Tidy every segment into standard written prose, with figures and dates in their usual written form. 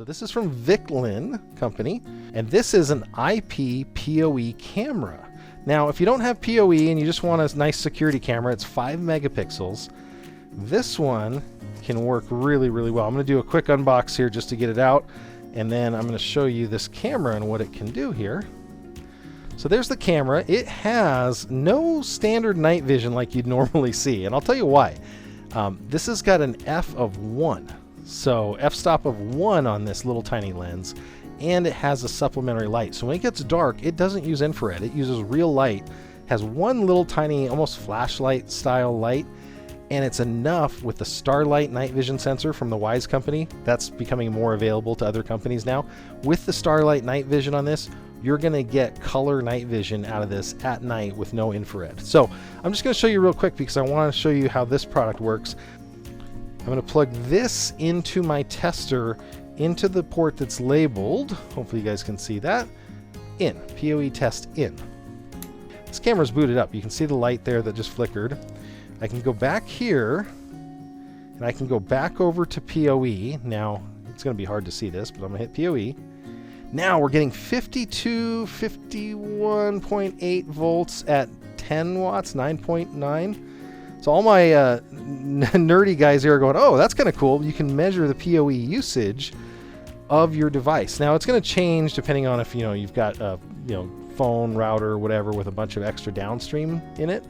So this is from Vikylin company, and this is an IP PoE camera. Now, if you don't have PoE and you just want a nice security camera, it's 5 megapixels. This one can work really, really well. I'm going to do a quick unbox here just to get it out, and then I'm going to show you this camera and what it can do here. So there's the camera. It has no standard night vision like you'd normally see, and I'll tell you why. This has got an f of 1. So f-stop of 1 on this little tiny lens, and it has a supplementary light. So when it gets dark, it doesn't use infrared. It uses real light, has one little tiny, almost flashlight style light, and it's enough with the Starlight night vision sensor from the Wyze company. That's becoming more available to other companies now. With the Starlight night vision on this, you're going to get color night vision out of this at night with no infrared. So I'm just going to show you real quick because I want to show you how this product works. I'm going to plug this into my tester into the port that's labeled. Hopefully you guys can see that. In. PoE test in. This camera's booted up. You can see the light there that just flickered. I can go back here and I can go back over to PoE. Now, it's going to be hard to see this, but I'm going to hit PoE. Now we're getting 51.8 volts at 10 watts, 9.9. So all my nerdy guys here are going, oh, that's kind of cool. You can measure the PoE usage of your device. Now it's going to change depending on if you've got a phone, router, whatever with a bunch of extra downstream in it.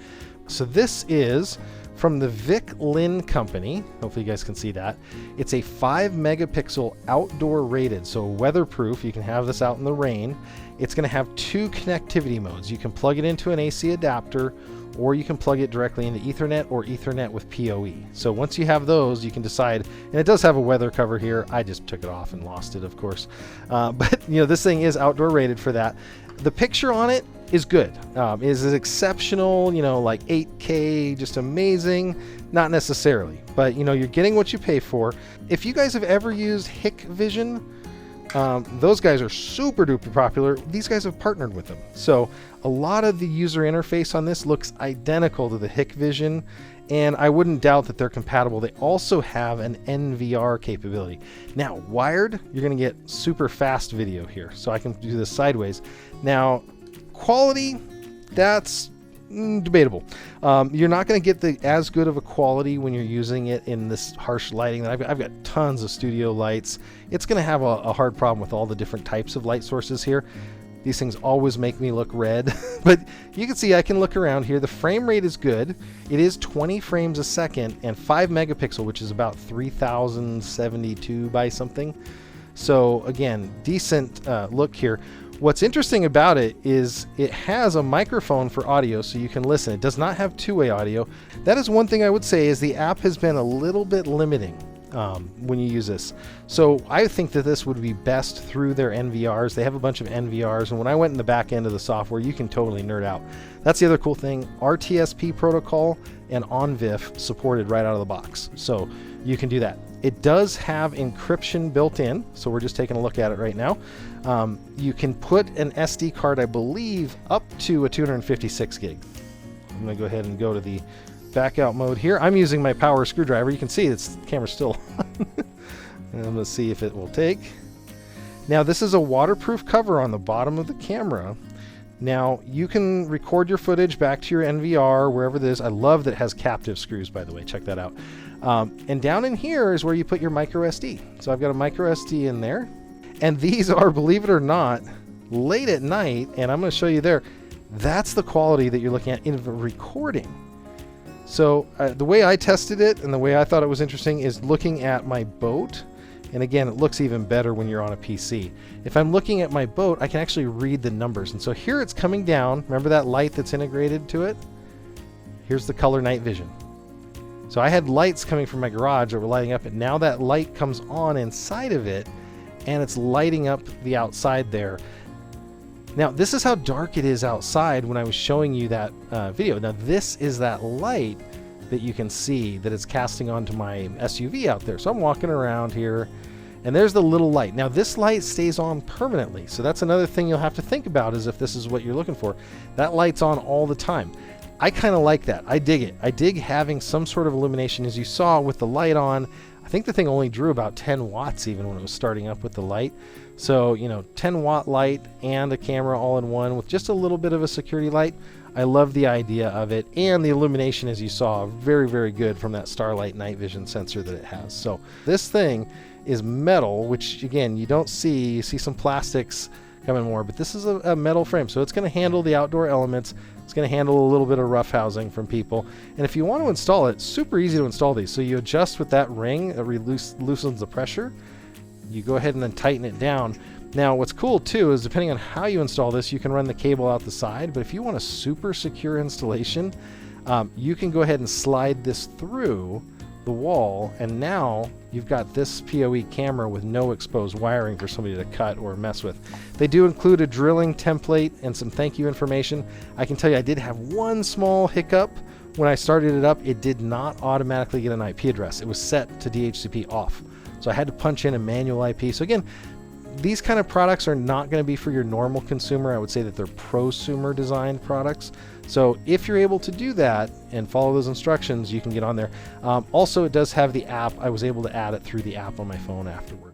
So this is from the Vikylin company. Hopefully you guys can see that. It's a 5 megapixel outdoor rated, so weatherproof. You can have this out in the rain. It's going to have 2 connectivity modes. You can plug it into an AC adapter, or you can plug it directly into Ethernet or Ethernet with PoE. So once you have those, you can decide, and it does have a weather cover here. I just took it off and lost it, of course. But this thing is outdoor rated for that. The picture on it is good. Is it exceptional, like 8K, just amazing? Not necessarily, but you're getting what you pay for. If you guys have ever used HIKVISION, those guys are super duper popular. These guys have partnered with them. So a lot of the user interface on this looks identical to the HIKVISION, and I wouldn't doubt that they're compatible. They also have an NVR capability. Now, wired, you're going to get super fast video here. So I can do this sideways. Now, quality, that's debatable. You're not going to get as good of a quality when you're using it in this harsh lighting. I've got tons of studio lights. It's going to have a hard problem with all the different types of light sources here. These things always make me look red, but you can see I can look around here. The frame rate is good. It is 20 frames a second and 5 megapixel, which is about 3072 by something. So again, decent look here. What's interesting about it is it has a microphone for audio, so you can listen. It does not have two-way audio. That is one thing I would say is the app has been a little bit limiting when you use this. So I think that this would be best through their NVRs. They have a bunch of NVRs, and when I went in the back end of the software, you can totally nerd out. That's the other cool thing. RTSP protocol and ONVIF supported right out of the box. So you can do that. It does have encryption built in, so we're just taking a look at it right now. You can put an SD card, I believe, up to a 256 gig. I'm going to go ahead and go to the back out mode here. I'm using my power screwdriver. You can see the camera's still on. And I'm going to see if it will take. Now, this is a waterproof cover on the bottom of the camera. Now, you can record your footage back to your NVR, wherever it is. I love that it has captive screws, by the way. Check that out. And down in here is where you put your micro SD. So I've got a micro SD in there. And these are, believe it or not, late at night. And I'm going to show you there. That's the quality that you're looking at in the recording. So the way I tested it and the way I thought it was interesting is looking at my boat. And again, it looks even better when you're on a PC. If I'm looking at my boat, I can actually read the numbers. And so here it's coming down. Remember that light that's integrated to it? Here's the color night vision. So I had lights coming from my garage that were lighting up, and now that light comes on inside of it, and it's lighting up the outside there. Now, this is how dark it is outside when I was showing you that video. Now, this is that light that you can see that it's casting onto my SUV out there. So I'm walking around here, and there's the little light. Now, this light stays on permanently. So that's another thing you'll have to think about is if this is what you're looking for. That light's on all the time. I kind of like that. I dig it. I dig having some sort of illumination. As you saw with the light on, I think the thing only drew about 10 watts even when it was starting up with the light. So, 10 watt light and a camera all in one with just a little bit of a security light. I love the idea of it, and the illumination, as you saw, very, very good from that Starlight night vision sensor that it has. So this thing is metal, which again, you don't see. You see some plastics coming more, but this is a metal frame, so it's going to handle the outdoor elements. It's going to handle a little bit of rough housing from people. And if you want to install it, super easy to install these. So you adjust with that ring, it loosens the pressure. You go ahead and then tighten it down. Now what's cool too is depending on how you install this, you can run the cable out the side, but if you want a super secure installation, you can go ahead and slide this through the wall, and now you've got this PoE camera with no exposed wiring for somebody to cut or mess with. They do include a drilling template and some thank you information. I can tell you I did have one small hiccup. When I started it up, it did not automatically get an IP address. It was set to DHCP off. So I had to punch in a manual IP. So again, these kind of products are not going to be for your normal consumer. I would say that they're prosumer designed products. So if you're able to do that and follow those instructions, you can get on there. Also, it does have the app. I was able to add it through the app on my phone afterwards.